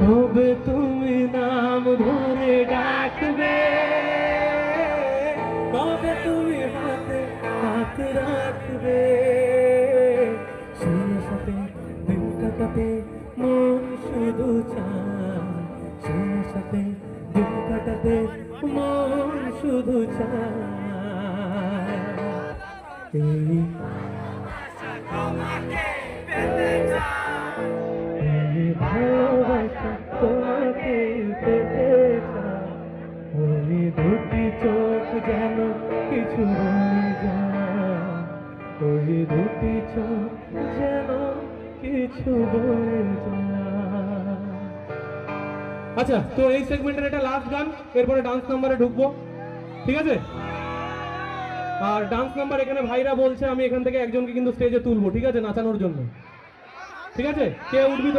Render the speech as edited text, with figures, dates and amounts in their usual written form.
কবে তুমি নাম ধরে ডাকবে, কবে তুমি হাতে হাত রাখবে, সেই সাথে দিন কাটাতে মন শুধু চায়, সেই সাথে দিন কাটাতে মন শুধু চায়। এই ভালোবাসা তোমাকে পেতে চাই, ওই দুটি চোখ যেন কিছু বলে যায়, ওই দুটি চোখ যেন কিছু বলে যায়। আচ্ছা, তো এই সেগমেন্টের এটা লাস্ট গান, এরপরে ডান্স নাম্বারে ঢুকবো, ঠিক আছে? আর ডান্স নাম্বার এখানে ভাইরা বলছে আমি এখান থেকে একজনকে কিন্তু স্টেজে তুলবো, ঠিক আছে, নাচানোর জন্য, ঠিক আছে? কে উঠবি?